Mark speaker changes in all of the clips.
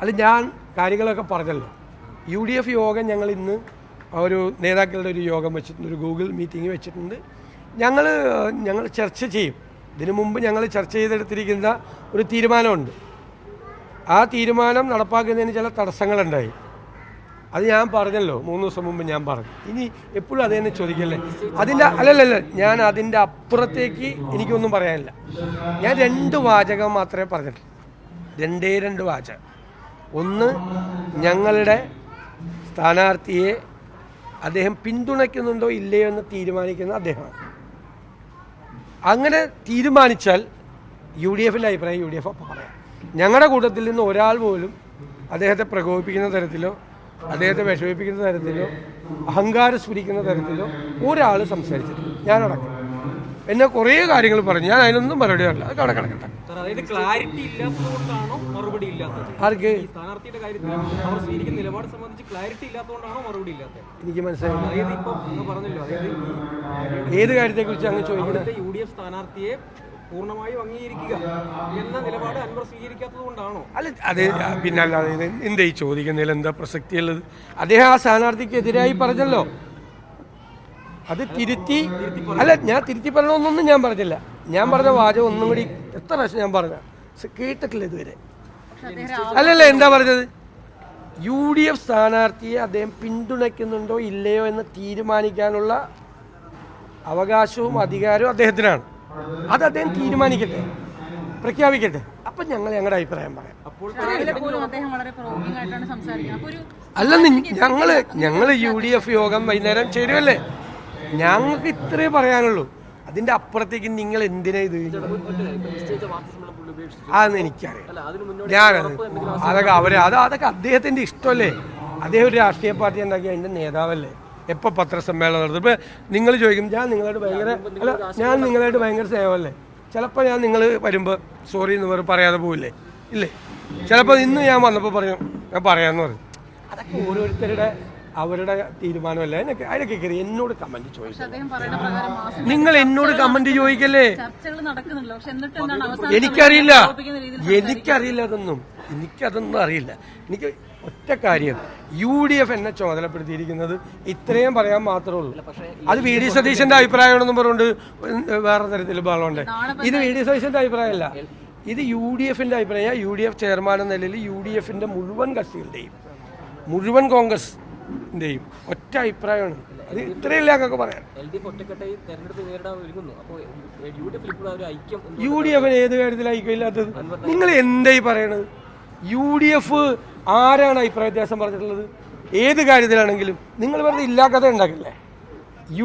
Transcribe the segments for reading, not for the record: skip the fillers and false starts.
Speaker 1: അല്ല, ഞാൻ കാര്യങ്ങളൊക്കെ പറഞ്ഞല്ലോ. UDF യോഗം ഞങ്ങൾ ഇന്ന് ഒരു നേതാക്കളുടെ ഒരു യോഗം വെച്ചിട്ടുണ്ട്, ഒരു ഗൂഗിൾ മീറ്റിംഗ് വെച്ചിട്ടുണ്ട്. ഞങ്ങൾ ചർച്ച ചെയ്യും. ഇതിനു മുമ്പ് ഞങ്ങൾ ചർച്ച ചെയ്തെടുത്തിരിക്കുന്ന ഒരു തീരുമാനമുണ്ട്. ആ തീരുമാനം നടപ്പാക്കുന്നതിന് ചില തടസ്സങ്ങളുണ്ടായി. അത് ഞാൻ പറഞ്ഞല്ലോ, 3 ദിവസം മുമ്പ് ഞാൻ പറഞ്ഞു. ഇനി എപ്പോഴും അത് തന്നെ ചോദിക്കല്ലേ. അല്ലല്ല, ഞാൻ അതിൻ്റെ അപ്പുറത്തേക്ക് എനിക്കൊന്നും പറയാനില്ല. ഞാൻ 2 വാചകം മാത്രമേ പറഞ്ഞിട്ടുള്ളൂ. 2 വാചകം. ഒന്ന്, ഞങ്ങളുടെ സ്ഥാനാർത്ഥിയെ അദ്ദേഹം പിന്തുണയ്ക്കുന്നുണ്ടോ ഇല്ലയോ എന്ന് തീരുമാനിക്കുന്ന അദ്ദേഹമാണ്. അങ്ങനെ തീരുമാനിച്ചാൽ UDFിൻ്റെ അഭിപ്രായം UDF അപ്പം പറയാം. ഞങ്ങളുടെ കൂട്ടത്തിൽ നിന്ന് ഒരാൾ പോലും അദ്ദേഹത്തെ പ്രകോപിപ്പിക്കുന്ന തരത്തിലോ അദ്ദേഹത്തെ വിഷമിപ്പിക്കുന്ന തരത്തിലോ അഹങ്കാരം സ്ഫുരിക്കുന്ന തരത്തിലോ ഒരാൾ സംസാരിച്ചിട്ടില്ല. ഞാനടക്കം എന്നെ കുറേ കാര്യങ്ങൾ പറഞ്ഞു. ഞാൻ അതിനൊന്നും മറുപടി പറയില്ല. അത് കണക്കണക്കട്ടെ. ആർക്ക് എനിക്ക് മനസ്സിലായി. ഏത് കാര്യത്തെ കുറിച്ച് അങ്ങ് ചോദിക്കുന്നത്?
Speaker 2: UDF സ്ഥാനാർത്ഥിയെ പൂർണ്ണമായും അംഗീകരിക്കുക എന്ന നിലപാട് അൻവർ സ്വീകരിക്കാത്തത് കൊണ്ടാണോ?
Speaker 1: അല്ല, അത് പിന്നെ അല്ലാതെ എന്താ ഈ ചോദിക്കുന്നതിൽ എന്താ പ്രസക്തിയുള്ളത്? അദ്ദേഹം ആ സ്ഥാനാർത്ഥിക്ക് എതിരായി പറഞ്ഞല്ലോ. അത് തിരുത്തി അല്ല, ഞാൻ തിരുത്തി പറയണമെന്നൊന്നും ഞാൻ പറഞ്ഞില്ല. ഞാൻ പറഞ്ഞ വാചകം ഒന്നും കൂടി എത്ര പ്രാവശ്യം ഞാൻ പറഞ്ഞ കേട്ടിട്ടില്ല ഇതുവരെ. അല്ലല്ല, എന്താ പറഞ്ഞത്? UDF സ്ഥാനാർത്ഥിയെ അദ്ദേഹം പിന്തുണയ്ക്കുന്നുണ്ടോ ഇല്ലയോ എന്ന് തീരുമാനിക്കാനുള്ള അവകാശവും അധികാരവും അദ്ദേഹത്തിനാണ്. അത് അദ്ദേഹം തീരുമാനിക്കട്ടെ, പ്രഖ്യാപിക്കട്ടെ. അപ്പം ഞങ്ങളുടെ അഭിപ്രായം പറയാം. അല്ല, ഞങ്ങൾ UDF യോഗം വൈകുന്നേരം ചേരുമല്ലേ. ഞങ്ങൾക്ക് ഇത്രേ പറയാനുള്ളൂ. അതിൻ്റെ അപ്പുറത്തേക്ക് നിങ്ങൾ എന്തിനാ ഇത്? അതെന്ന് എനിക്കറിയാം. അതൊക്കെ അദ്ദേഹത്തിൻ്റെ ഇഷ്ടമല്ലേ. അദ്ദേഹം ഒരു രാഷ്ട്രീയ പാർട്ടി ഉണ്ടാക്കി അതിൻ്റെ നേതാവല്ലേ. എപ്പോൾ പത്രസമ്മേളനം നടത്തും. ഇപ്പം നിങ്ങൾ ചോദിക്കും, ഞാൻ നിങ്ങളായിട്ട് ഭയങ്കര സ്നേഹമല്ലേ. ചിലപ്പോൾ ഞാൻ നിങ്ങൾ വരുമ്പോൾ സോറി എന്ന് പറയാതെ പോവില്ലേ? ഇല്ലേ? ചിലപ്പോൾ ഇന്ന് ഞാൻ വന്നപ്പോൾ ഞാൻ പറയാമെന്ന് പറയും. അതൊക്കെ ഓരോരുത്തരുടെ അവരുടെ തീരുമാനമല്ലേ. അതിനൊക്കെ കയറി എന്നോട് കമന്റ് ചോദിക്കും. നിങ്ങൾ എന്നോട് കമന്റ് ചോദിക്കല്ലേ. എനിക്കറിയില്ല എനിക്കതൊന്നും അറിയില്ല. എനിക്ക് ഒറ്റ കാര്യം, UDF എന്നെ ചുമതലപ്പെടുത്തിയിരിക്കുന്നത് ഇത്രയും പറയാൻ മാത്രമേ ഉള്ളൂ. അത് VD സതീശന്റെ അഭിപ്രായമാണെന്നും പറഞ്ഞുകൊണ്ട് വേറെ തരത്തിൽ ബഹളമുണ്ട്. ഇത് VD സതീശന്റെ അഭിപ്രായമല്ല, ഇത് UDFിന്റെ അഭിപ്രായം. UDF ചെയർമാൻ എന്ന നിലയിൽ UDFിന്റെ മുഴുവൻ കക്ഷികളുടെയും മുഴുവൻ കോൺഗ്രസിന്റെയും ഒറ്റ അഭിപ്രായമാണ്. അത് ഇത്രയില്ല ഞങ്ങൾക്ക് പറയാൻ. UDFിന് ഏത് കാര്യത്തിൽ ഐക്യമില്ലാത്തത്? നിങ്ങൾ എന്തായി പറയണത്? UDF ആരാണ് അഭിപ്രായ വ്യത്യാസം പറഞ്ഞിട്ടുള്ളത്? ഏത് കാര്യത്തിലാണെങ്കിലും നിങ്ങൾ വെറുതെ ഇല്ലാ കഥ ഉണ്ടാക്കില്ലേ.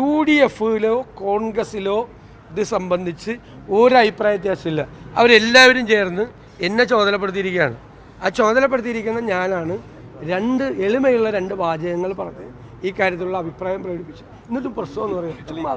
Speaker 1: UDFിലോ കോൺഗ്രസിലോ ഇത് സംബന്ധിച്ച് ഒരു അഭിപ്രായ വ്യത്യാസമില്ല. അവരെല്ലാവരും ചേർന്ന് എന്നെ ചുമതലപ്പെടുത്തിയിരിക്കുകയാണ്. ആ ചുമതലപ്പെടുത്തിയിരിക്കുന്ന ഞാനാണ് 2 എളിമയുള്ള 2 വാചകങ്ങൾ പറഞ്ഞ് ഈ കാര്യത്തിലുള്ള അഭിപ്രായം പ്രകടിപ്പിച്ചു. എന്നിട്ടും പ്രശ്നം എന്ന് പറയുന്നത് ചുമ്മാ